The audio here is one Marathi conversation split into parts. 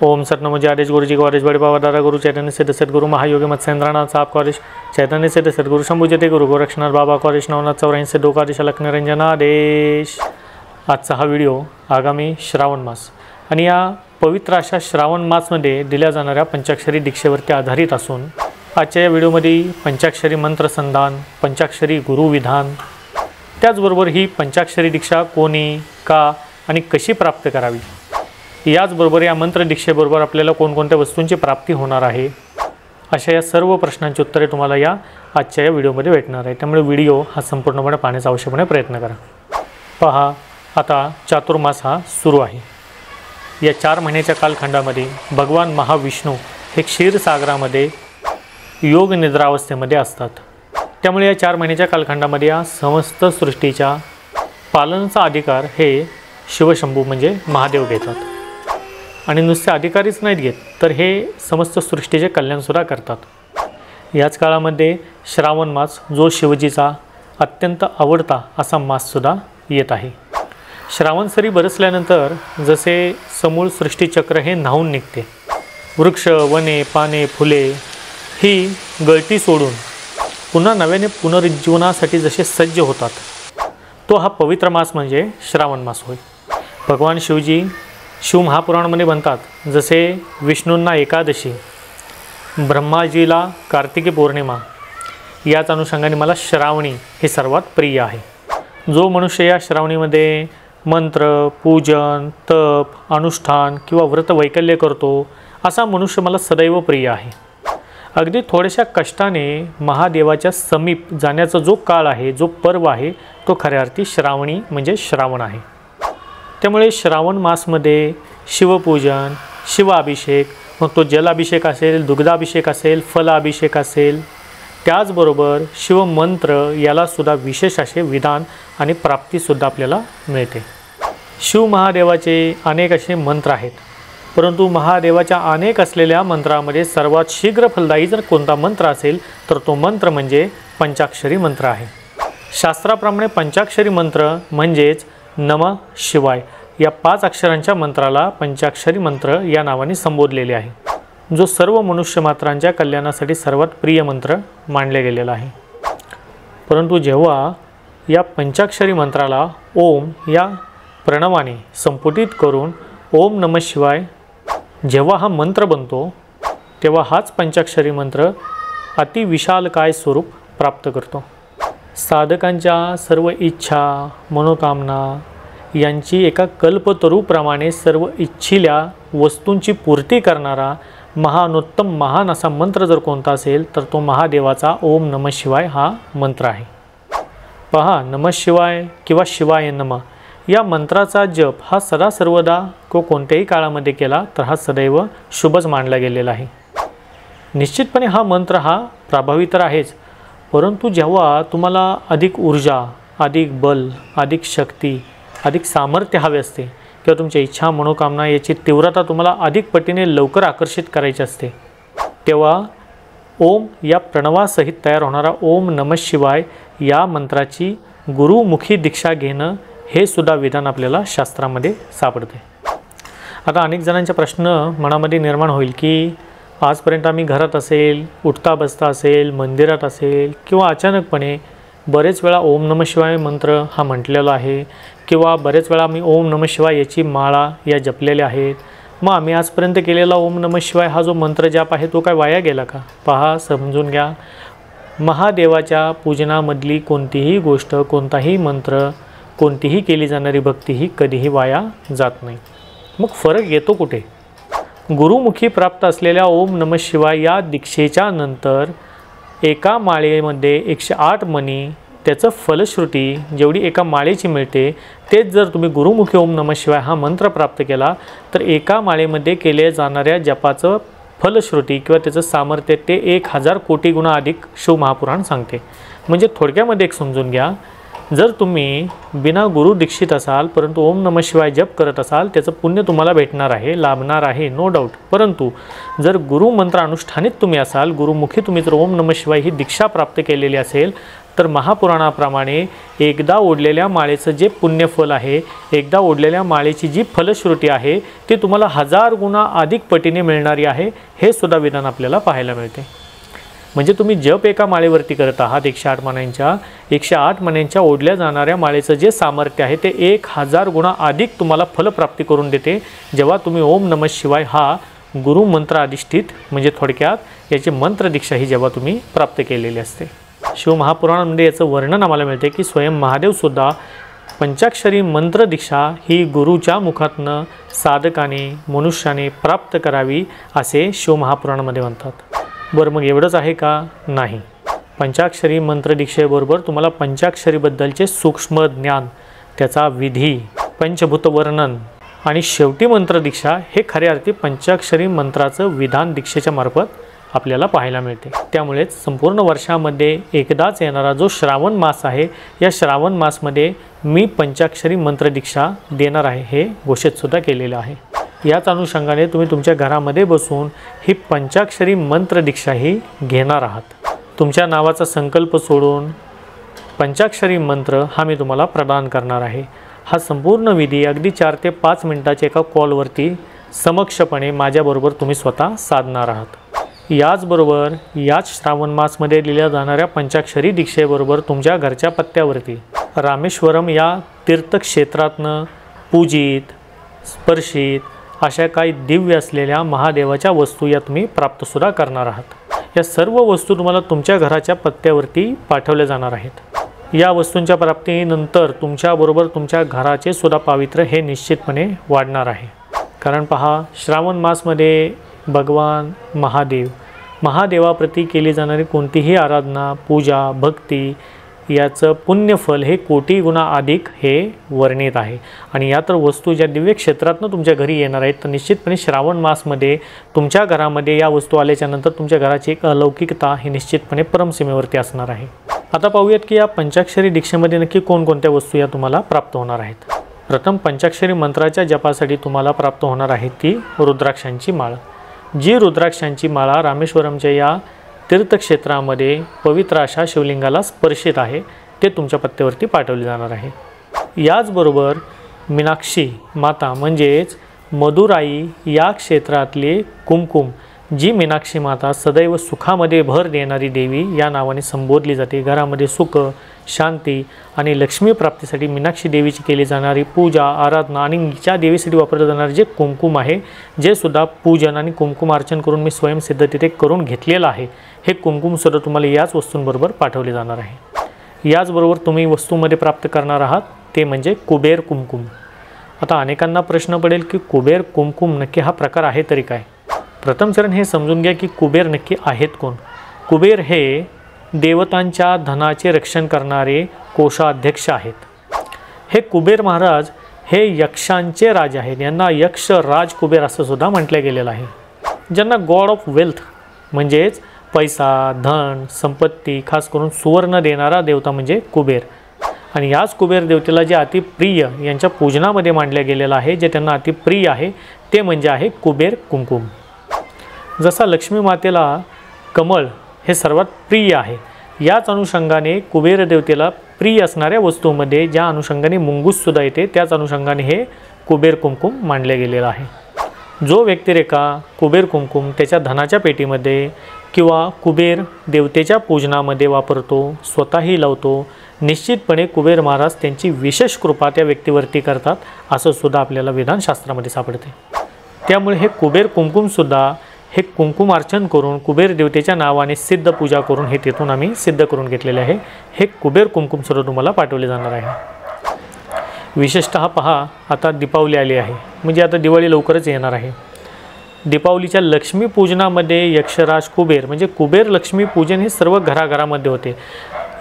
ओम सतनमो आदेश गुरु जी को आदेश बड़े बाबा दादा गुरु चैतन्य सिद्ध सद्गुरु महायोगी मत्स्येंद्रनाथ साहब को आदेश चैतन्य सिद्ध सद्गुरु शंभूजते गुरु गोरक्षनाथ बाबा को आदेश नवनाथ 84 दो आदेश लक्ष्मीरंजन आदेश। आजचा हा व्हिडिओ आगामी श्रावण मास आणि या पवित्र अशा श्रावण मासमध्ये दिल्या जाणाऱ्या पंचाक्षरी दीक्षेवरती आधारित असून आजच्या या व्हिडिओमध्ये पंचाक्षरी मंत्रसंधान, पंचाक्षरी गुरुविधान, त्याचबरोबर ही पंचाक्षरी दीक्षा कोणी, का आणि कशी प्राप्त करावी, याचबरोबर या मंत्र दीक्षेबरोबर आपल्याला कोणकोणत्या वस्तूंची प्राप्ती होणार आहे, अशा या सर्व प्रश्नांची उत्तरे तुम्हाला या आजच्या या व्हिडिओमध्ये भेटणार आहे। त्यामुळे व्हिडिओ हा संपूर्णपणे पाहण्याचा आवश्यकपणे प्रयत्न करा। पहा, आता चातुर्मास हा सुरू आहे। या 4 महिन्याच्या कालखंडामध्ये भगवान महाविष्णू हे क्षीरसागरामध्ये योग निद्रावस्थेमध्ये असतात। त्यामुळे या 4 महिन्याच्या कालखंडामध्ये या समस्त सृष्टीच्या पालनाचा अधिकार हे शिवशंभू म्हणजे महादेव घेतात आणि नुसते अधिकारीच नाहीत घेत, तर हे समस्त सृष्टीचे कल्याणसुद्धा करतात। याच काळामध्ये श्रावण मास जो शिवजीचा अत्यंत आवडता असा माससुद्धा येत आहे। श्रावणसरी बरसल्यानंतर जसे समूळ सृष्टीचक्र हे न्हावून निघते, वृक्ष, वने, पाने, फुले ही गळती सोडून पुन्हा नव्याने पुनरुज्जीवनासाठी जसे सज्ज होतात, तो हा पवित्र मास म्हणजे श्रावण मास होय। भगवान शिवजी शिव महापुराणामध्ये म्हणतात, जसे विष्णूंना एकादशी, ब्रह्माजीला कार्तिकी पौर्णिमा, याच अनुषंगाने मला श्रावणी हे सर्वात प्रिय आहे। जो मनुष्य या श्रावणीमध्ये मंत्र, पूजन, तप, अनुष्ठान किंवा व्रत वैकल्य करतो, असा मनुष्य मला सदैव प्रिय आहे। अगदी थोड्याशा कष्टाने महादेवाच्या समीप जाण्याचा जो काळ आहे, जो पर्व आहे, तो खऱ्या अर्थी श्रावणी म्हणजे श्रावण आहे। त्यामुळे श्रावण मासमध्ये शिवपूजन, शिवाभिषेक, मग तो जलाभिषेक असेल, दुग्धाभिषेक असेल, फलाभिषेक असेल, त्याचबरोबर शिवमंत्र यालासुद्धा विशेष असे विधान आणि प्राप्तीसुद्धा आपल्याला मिळते। शिव महादेवाचे अनेक असे मंत्र आहेत, परंतु महादेवाच्या अनेक असलेल्या मंत्रामध्ये सर्वात शीघ्र फलदायी जर कोणता मंत्र असेल तर तो मंत्र म्हणजे पंचाक्षरी मंत्र आहे। शास्त्राप्रमाणे पंचाक्षरी मंत्र म्हणजेच नमः शिवाय या 5 अक्षरांच्या मंत्राला पंचाक्षरी मंत्र या नावाने संबोधलेले आहे, जो सर्व मनुष्यमात्रांच्या कल्याणासाठी सर्वात प्रिय मंत्र मानले गेलेला आहे। परंतु जेव्हा या पंचाक्षरी मंत्राला ओम या प्रणवाने संपुटित करून ओम नमः शिवाय जेव्हा हा मंत्र बनतो, तेव्हा हाच पंचाक्षरी मंत्र अतिविशालकाय स्वरूप प्राप्त करतो। साधकांच्या सर्व इच्छा, मनोकामना यांची एका कल्पतरूप्रमाणे सर्व इच्छिल्या वस्तूंची पूर्ती करणारा महानोत्तम महान असा मंत्र जर कोणता असेल तर तो महादेवाचा ओम नमः शिवाय हा मंत्र आहे। पहा, नमः शिवाय किंवा शिवाय नमः या मंत्राचा जप हा सदा सर्वदा कोणत्याही काळामध्ये केला तर हा सदैव शुभच मानला गेलेला आहे। निश्चितपणे हा मंत्र हा प्रभावी तर आहेच, परंतु जेव्हा तुम्हाला अधिक ऊर्जा, अधिक बल, अधिक शक्ती, अधिक सामर्थ्य हवे असते किंवा तुमच्या इच्छा, मनोकामना याची तीव्रता तुम्हाला अधिक पटीने लवकर आकर्षित करायची असते, तेव्हा ओम या प्रणवासहित तयार होणारा ओम नमः शिवाय या मंत्राची गुरुमुखी दीक्षा घेणं हे सुद्धा विधान आपल्याला शास्त्रामध्ये सापडते। आता अनेक जणांचा प्रश्न मनामध्ये निर्माण होईल की आजपर्यंत आम्ही घरात असेल, उठता बसता असेल, मंदिरात असेल किंवा अचानकपणे बरेच वेळा ओम नमः शिवाय मंत्र हा म्हटलेला आहे किंवा बरेच वेळा आम्ही ओम नमः शिवाय याची माळा या जपलेल्या आहेत, मग आम्ही आजपर्यंत केलेला ओम नमः शिवाय हा जो मंत्र जाप आहे तो काय वाया गेला का? पहा, समजून घ्या, महादेवाच्या पूजनामधली कोणतीही गोष्ट, कोणताही मंत्र, कोणतीही केली जाणारी भक्ती ही कधीही वाया जात नाही। मग फरक येतो कुठे? गुरुमुखी प्राप्त असलेल्या ओम नमः शिवाय या दीक्षेच्या नंतर एका माळेमध्ये 108 मणी, त्याचं फलश्रुती जेवढी एका माळेची मिळते, तेच जर तुम्ही गुरुमुखी ओम नमः शिवाय हा मंत्र प्राप्त केला तर एका माळेमध्ये केल्या जाणाऱ्या जपाचं फलश्रुती किंवा त्याचं सामर्थ्य ते 1000 कोटी गुणा अधिक शिव महापुराण सांगते। म्हणजे थोडक्यामध्ये एक समजून घ्या, जर तुम्ही बिना गुरु दीक्षित असाल परंतु ओम नमः शिवाय जप करत असाल, त्याचं पुण्य तुम्हाला भेटणार आहे, लाभणार आहे, नो डाऊट। परंतु जर गुरु मंत्र अनुष्ठानित तुम्ही असाल, गुरुमुखी तुम्ही जर ओम नमः शिवाय ही दीक्षा प्राप्त केलेली असेल तर महापुराणाप्रमाणे एकदा ओढलेल्या माळेचं जे पुण्यफल आहे, एकदा ओढलेल्या माळेची जी फलश्रुती आहे ती तुम्हाला 1000 गुणा अधिक पटीने मिळणारी आहे, हे सुद्धा विधान आपल्याला पाहायला मिळते। म्हणजे तुम्ही जप एका माळेवरती करत आहात 108 मण्यांच्या, 108 मण्यांच्या ओढल्या जाणाऱ्या माळेचं जे सामर्थ्य आहे ते 1000 गुणा अधिक तुम्हाला फलप्राप्ती करून देते, जेव्हा तुम्ही ओम नमः शिवाय हा गुरुमंत्र अधिष्ठित, म्हणजे थोडक्यात याची मंत्रदीक्षा ही जेव्हा तुम्ही प्राप्त केलेली असते। शिवमहापुराणामध्ये याचं वर्णन आम्हाला मिळते की स्वयं महादेवसुद्धा पंचाक्षरी मंत्रदीक्षा ही गुरुच्या मुखातनं साधकाने मनुष्याने प्राप्त करावी असे शिवमहापुराणामध्ये म्हणतात। बरं, मग एवढंच आहे का? नाही। पंचाक्षरी मंत्रदीक्षेबरोबर तुम्हाला पंचाक्षरीबद्दलचे सूक्ष्म ज्ञान, त्याचा विधी, पंचभूत वर्णन आणि शेवटी मंत्रदीक्षा हे खऱ्या अर्थी पंचाक्षरी मंत्राचं विधान दीक्षेच्या मार्फत आपल्याला पाहायला मिळते। त्यामुळेच संपूर्ण वर्षामध्ये एकदाच येणारा जो श्रावण मास आहे, या श्रावण मासमध्ये मी पंचाक्षरी मंत्रदीक्षा देणार आहे हे घोषितसुद्धा केलेलं आहे। याच अनुषंगाने तुम्ही तुमच्या घरामध्ये बसून ही पंचाक्षरी मंत्रदीक्षा ही घेणार आहात। तुमच्या नावाचा संकल्प सोडून पंचाक्षरी मंत्र हा मी तुम्हाला प्रदान करणार आहे। हा संपूर्ण विधी अगदी 4 ते 5 मिनिटाच्या एका कॉलवरती समक्षपणे माझ्याबरोबर तुम्ही स्वतः साधणार आहात। याचबरोबर याच श्रावण मासमध्ये दिल्या जाणाऱ्या पंचाक्षरी दीक्षेबरोबर तुमच्या घरच्या पत्त्यावरती रामेश्वरम या तीर्थक्षेत्रातनं पूजित, स्पर्शित अशा काही दिव्य असलेल्या महादेवाच्या वस्तू या तुम्ही प्राप्तसुद्धा करणार आहात। या सर्व वस्तू तुम्हाला तुमच्या घराच्या पत्त्यावरती पाठवल्या जाणार आहेत। या वस्तूंच्या प्राप्तीनंतर तुमच्याबरोबर तुमच्या घराचे सुद्धा पावित्र्य हे निश्चितपणे वाढणार आहे। कारण पहा, श्रावण मासमध्ये भगवान महादेवाप्रती केली जाणारी कोणतीही आराधना, पूजा, भक्ती याचं पुण्यफल हे कोटी गुणा अधिक हे वर्णित आहे। आणि या तर वस्तू ज्या दिव्य क्षेत्रातनं तुमच्या घरी येणार आहेत, तर निश्चितपणे श्रावण मासमध्ये तुमच्या घरामध्ये या वस्तू आल्याच्यानंतर तुमच्या घराची एक अलौकिकता ही निश्चितपणे परमसीमेवरती असणार आहे। आता पाहूयात की या पंचाक्षरी दीक्षेमध्ये नक्की कोणकोणत्या वस्तू या तुम्हाला प्राप्त होणार आहेत। प्रथम, पंचाक्षरी मंत्राच्या जपासाठी तुम्हाला प्राप्त होणार आहे ती रुद्राक्षांची माळ। जी रुद्राक्षांची माळा रामेश्वरमच्या या तीर्थक्षेत्रामध्ये पवित्र अशा शिवलिंगाला स्पर्शित आहे, ते तुमच्या पत्त्यावरती पाठवले जाणार आहे। याचबरोबर मीनाक्षी माता म्हणजेच मदुराई या क्षेत्रातले कुमकुम, जी मीनाक्षी माता सदैव सुखामध्ये भर देणारी देवी या नावाने संबोधली जाते। घरामध्ये सुख, शांती आणि लक्ष्मी प्राप्तीसाठी मीनाक्षी देवीची केली जाणारी पूजा, आराधना आणि ज्या देवीसाठी वापरले जाणारे जे कुमकुम आहे, जे सुद्धा पूजन आणि कुमकुम अर्चन करून मी स्वयंसिद्ध तिथे करून घेतलेलं आहे, हे कुमकुमसुद्धा तुम्हाला याच वस्तूंबरोबर पाठवले जाणार आहे। याचबरोबर तुम्ही वस्तूमध्ये प्राप्त करणार आहात ते म्हणजे कुबेर कुमकुम। आता अनेकांना प्रश्न पडेल की कुबेर कुमकुम नक्की हा प्रकार आहे तरी काय? प्रथम चरण हे समजून घ्या की कुबेर नक्की आहेत कोण। कुबेर हे देवतांच्या धनाचे रक्षण करणारे कोषाध्यक्ष आहेत। हे कुबेर महाराज हे यक्षांचे राजे आहेत। यांना यक्ष राज कुबेर असं सुद्धा म्हटलं गेलेलं आहे। ज्यांना गॉड ऑफ वेल्थ म्हणजेच पैसा, धन, संपत्ती, खास करून सुवर्ण देणारा देवता म्हणजे कुबेर। आणि याच कुबेर देवतेला जे अतिप्रिय यांच्या पूजनामध्ये मांडलं गेलेलं आहे, जे त्यांना अतिप्रिय आहे, ते म्हणजे आहे कुबेर कुमकुम। जसा लक्ष्मी मातेला कमळ हे सर्वात प्रिय आहे, याच अनुषंगाने कुबेर देवतेला प्रिय असणाऱ्या वस्तूंमध्ये ज्या अनुषंगाने मुंगूससुद्धा येते, त्याच अनुषंगाने हे कुबेर कुमकुम मांडले गेलेलं आहे। जो व्यक्तिरेखा कुबेर कुमकुम त्याच्या धनाच्या पेटीमध्ये किंवा कुबेर देवतेच्या पूजनामध्ये वापरतो, स्वतःही लावतो, निश्चितपणे कुबेर महाराज त्यांची विशेष कृपा त्या व्यक्तीवरती करतात, असं सुद्धा आपल्याला विधानशास्त्रामध्ये सापडते। त्यामुळे हे कुबेर कुमकुमसुद्धा हे कुमकुम अर्चन करून कुबेर देवतेच्या नावाने सिद्ध पूजा करून हे तिथून आम्ही सिद्ध करून घेतलेले आहे। हे कुबेर कुमकुमसुद्धा तुम्हाला पाठवले जाणार आहे। विशेषतः पहा, आता दीपावली आली आहे, म्हणजे आता दिवाळी लवकरच येणार आहे। दीपावलीच्या लक्ष्मी पूजनामध्ये यक्षराज कुबेर म्हणजे कुबेर लक्ष्मी पूजन हे सर्व घराघरामध्ये होते।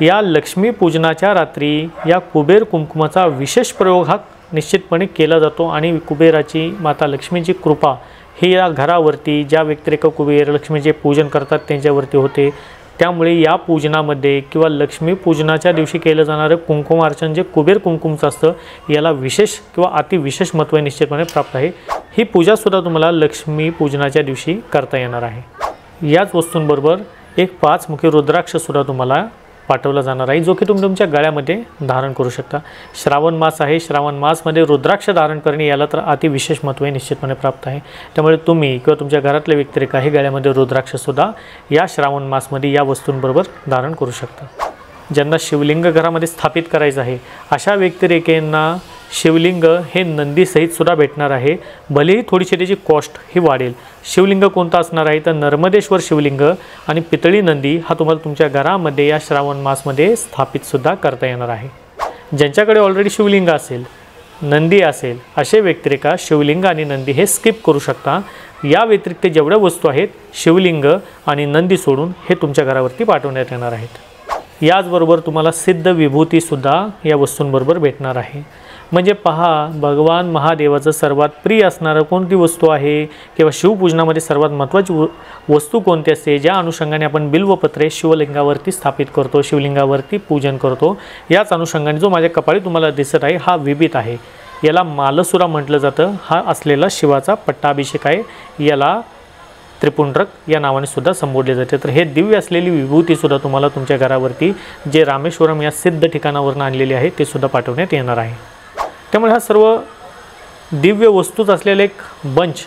या लक्ष्मी पूजनाच्या रात्री या कुबेर कुमकुमाचा विशेष प्रयोग हा निश्चितपणे केला जातो आणि कुबेराची माता लक्ष्मीची कृपा ही या घरावरती ज्या व्यक्तिरेखा कुबेर लक्ष्मीचे पूजन करतात त्यांच्यावरती होते। त्यामुळे या पूजनामध्ये किंवा लक्ष्मी पूजनाच्या दिवशी केलं जाणारं कुंकुमार्चन जे कुबेर कुमकुमचं असतं, याला विशेष किंवा अतिविशेष महत्त्व निश्चितपणे प्राप्त आहे। ही पूजासुद्धा तुम्हाला लक्ष्मी पूजनाच्या दिवशी करता येणार आहे। याच वस्तूंबरोबर एक 5 मुखी रुद्राक्षसुद्धा तुम्हाला पाठवला जाणार आहे, जो की तुम्ही तुमच्या गळ्यामध्ये धारण करू शकता। श्रावण मास आहे, श्रावण मासमध्ये रुद्राक्ष धारण करणे याला तर अति विशेष महत्त्व निश्चितपणे प्राप्त आहे। त्यामुळे तुम्ही किंवा तुमच्या घरातले व्यक्ती काही गळ्यामध्ये रुद्राक्षसुद्धा या श्रावण मासमध्ये या वस्तूंबरोबर धारण करू शकता। ज्यांना शिवलिंग घरामध्ये स्थापित करायचं आहे अशा व्यक्तिरेखेंना शिवलिंग हे नंदीसहित सुद्धा भेटणार आहे, भलेही थोडीशी त्याची कॉस्ट ही वाढेल। शिवलिंग कोणता असणार आहे तर नर्मदेश्वर शिवलिंग आणि पितळी नंदी हा तुम्हाला तुमच्या घरामध्ये या श्रावण मासमध्ये स्थापितसुद्धा करता येणार आहे। ज्यांच्याकडे ऑलरेडी शिवलिंग असेल, नंदी असेल, असे व्यक्तिरेखा शिवलिंग आणि नंदी हे स्किप करू शकता। या व्यतिरिक्त जेवढ्या वस्तू आहेत शिवलिंग आणि नंदी सोडून हे तुमच्या घरावरती पाठवण्यात येणार आहेत। याचबरोबर तुम्हाला सिद्ध विभूतीसुद्धा या वस्तूंबरोबर भेटणार आहे। म्हणजे पहा, भगवान महादेवाचं सर्वात प्रिय असणारं कोणती वस्तू आहे किंवा शिवपूजनामध्ये सर्वात महत्त्वाची वस्तू कोणती असते, ज्या अनुषंगाने आपण बिल्वपत्रे शिवलिंगावरती स्थापित करतो, शिवलिंगावरती पूजन करतो। याच अनुषंगाने जो माझ्या कपाळी तुम्हाला दिसत आहे हा विभीत आहे, याला मालसुरा म्हटलं जातं। हा असलेला शिवाचा पट्टाभिषेक आहे, याला त्रिपुंड्रक या नावाने सुद्धा संबोधले जाते। तर हे दिव्य असलेली विभूतीसुद्धा तुम्हाला तुमच्या घरावरती जे रामेश्वरम या सिद्ध ठिकाणावरून आणलेली आहे ते सुद्धा पाठवण्यात येणार आहे। त्यामुळे हा सर्व दिव्य वस्तूच असलेले एक बंच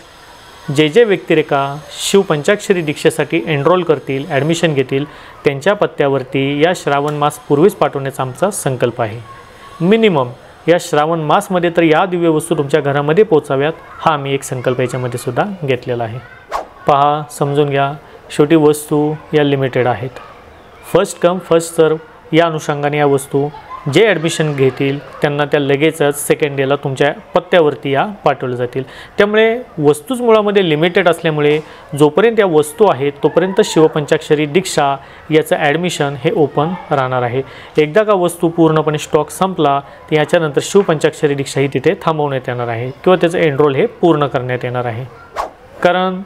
जे व्यक्तिरेखा शिवपंचाक्षरी दीक्षेसाठी एनरोल करतील, ॲडमिशन घेतील, त्यांच्या पत्त्यावरती या श्रावण मास पूर्वीच पाठवण्याचा आमचा संकल्प आहे। मिनिमम या श्रावण मासमध्ये तर या दिव्य वस्तू तुमच्या घरामध्ये पोचाव्यात हा आम्ही एक संकल्प याच्यामध्ये सुद्धा घेतलेला आहे। पहा, समजून घ्या, शेवटी वस्तू या लिमिटेड आहेत। फर्स्ट कम फर्स्ट सर्व या अनुषंगाने या वस्तू जे ॲडमिशन घेतील त्यांना त्या लगेचच सेकंड डेला तुमच्या पत्त्यावरती या पाठवल्या जातील। त्यामुळे वस्तूच मुळामध्ये लिमिटेड असल्यामुळे जोपर्यंत या वस्तू आहेत तोपर्यंत शिवपंचाक्षरी दीक्षा याचं ॲडमिशन हे ओपन राहणार आहे। एकदा का वस्तू पूर्णपणे स्टॉक संपला तर याच्यानंतर शिवपंचाक्षरी दीक्षा ही तिथे थांबवण्यात येणार आहे किंवा त्याचं एनरोल हे पूर्ण करण्यात येणार आहे। कारण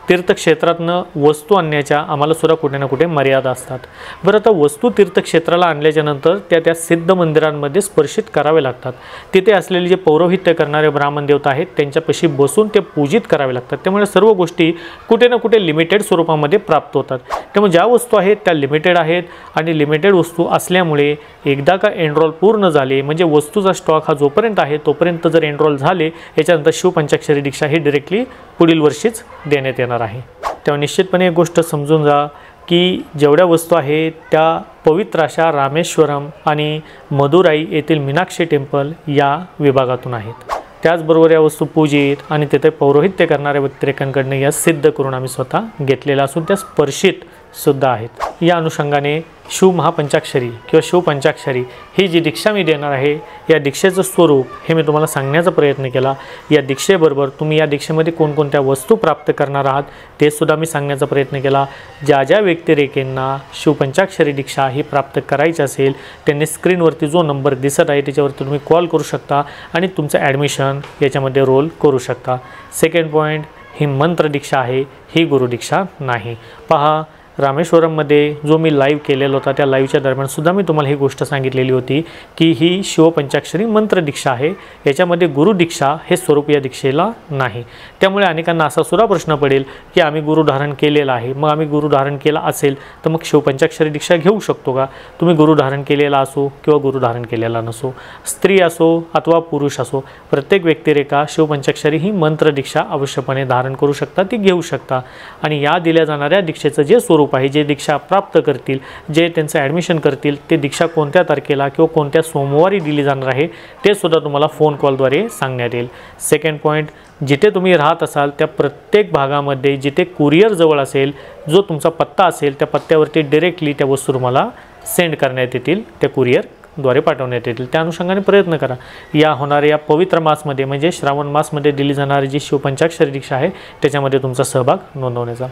तीर्थक्षेत्रातनं वस्तू आणण्याच्या आम्हाला सुद्धा कुठे ना कुठे मर्यादा असतात। बरं, आता वस्तू तीर्थक्षेत्राला आणल्याच्यानंतर त्या सिद्ध मंदिरांमध्ये स्पर्शित करावे लागतात। तिथे असलेले जे पौरोहित्य करणारे ब्राह्मण देवता आहेत त्यांच्यापाशी बसून ते पूजित करावे लागतात। त्यामुळे सर्व गोष्टी कुठे ना कुठे लिमिटेड स्वरूपामध्ये प्राप्त होतात। त्यामुळे ज्या वस्तू आहेत त्या लिमिटेड आहेत आणि लिमिटेड वस्तू असल्यामुळे एकदा का एनरोल पूर्ण झाले म्हणजे वस्तूचा स्टॉक हा जोपर्यंत आहे तोपर्यंत जर एनरोल झाले याच्यानंतर शिवपंचाक्षरी दीक्षा ही डायरेक्टली पुढील वर्षीच देण्यात येणार आहे। तेव्हा निश्चितपणे एक गोष्ट समजून जा की जेवढ्या वस्तू आहेत त्या पवित्र अशा रामेश्वरम आणि मदुराई येथील मीनाक्षी टेम्पल या विभागातून आहेत। त्याचबरोबर या वस्तू पूजित आणि तेथे पौरोहित्य करणाऱ्या व्यक्तिरेखांकडून या सिद्ध करून आम्ही स्वतः घेतलेल्या असून त्या स्पर्शित सुद्धा आहेत। या अनुषंगाने शिव महापंचाक्षरी किंवा शिवपंचाक्षरी ही जी दीक्षा मी देणार आहे या दीक्षेचं स्वरूप हे मी तुम्हाला सांगण्याचा प्रयत्न केला। या दीक्षेबरोबर तुम्ही या दीक्षेमध्ये कोणकोणत्या वस्तू प्राप्त करणार आहात ते सुद्धा मी सांगण्याचा प्रयत्न केला। ज्या ज्या व्यक्तिरेखेंना शिवपंचाक्षरी दीक्षा ही प्राप्त करायची असेल त्यांनी स्क्रीनवरती जो नंबर दिसत आहे त्याच्यावरती तुम्ही कॉल करू शकता आणि तुमचं ॲडमिशन याच्यामध्ये रोल करू शकता। सेकंड पॉईंट, ही मंत्र दीक्षा आहे, ही गुरुदीक्षा नाही। पहा, रामेश्वरममध्ये जो मी लाईव्ह केलेला होता त्या लाईव्हच्या दरम्यानसुद्धा मी तुम्हाला ही गोष्ट सांगितलेली होती की ही शिवपंचाक्षरी मंत्र दीक्षा आहे, याच्यामध्ये गुरुदीक्षा हे स्वरूप या दीक्षेला नाही। त्यामुळे अनेकांना असा सुद्धा प्रश्न पडेल की आम्ही गुरु धारण केलेला आहे, मग आम्ही गुरु धारण केला असेल तर मग शिवपंचाक्षरी दीक्षा घेऊ शकतो का? तुम्ही गुरु धारण केलेला असो किंवा गुरु धारण केलेला नसो, स्त्री असो अथवा पुरुष असो, प्रत्येक व्यक्तिरेखा शिवपंचाक्षरी ही मंत्र दीक्षा अवश्यपणे धारण करू शकता, ती घेऊ शकता। आणि या दिल्या जाणाऱ्या दीक्षेचं जे स्वरूप आहे, जे दीक्षा प्राप्त करतील, जे त्यांचं ॲडमिशन करतील, ते दीक्षा कोणत्या तारखेला किंवा कोणत्या सोमवारी दिली जाणार आहे ते सुद्धा तुम्हाला फोन कॉलद्वारे सांगण्यात येईल। सेकंड पॉईंट, जिथे तुम्ही राहत असाल त्या प्रत्येक भागामध्ये जिथे कुरिअर जवळ असेल, जो तुमचा पत्ता असेल त्या पत्त्यावरती डायरेक्टली त्या वस्तू तुम्हाला सेंड करण्यात येतील, त्या कुरिअरद्वारे पाठवण्यात येतील। त्या अनुषंगाने प्रयत्न करा या होणाऱ्या या पवित्र मासमध्ये म्हणजे श्रावण मासमध्ये दिली जाणारी जी शिवपंचाक्षरी दीक्षा आहे त्याच्यामध्ये तुमचा सहभाग नोंदवण्याचा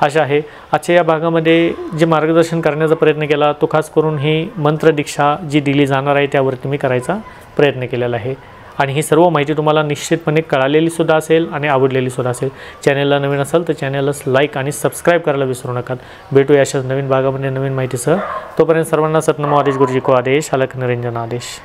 आशा आहे। आजच्या या भागामध्ये जे मार्गदर्शन करण्याचा प्रयत्न केला तो खास करून ही मंत्र दीक्षा जी दिली जाणार आहे त्यावरती मी करायचा प्रयत्न केलेला आहे। आणि ही सर्व माहिती तुम्हाला निश्चितपणे कळालेली सुद्धा असेल आणि आवडलेली सुद्धा असेल। चॅनलला नवीन असाल तर चॅनलला लाईक आणि सबस्क्राईब करायला विसरू नका। भेटूया अशाच नवीन भागामध्ये नवीन माहितीसह। तोपर्यंत सर्वांना सतनाम आदेश, गुरुजी को आदेश, अलख निरंजन आदेश।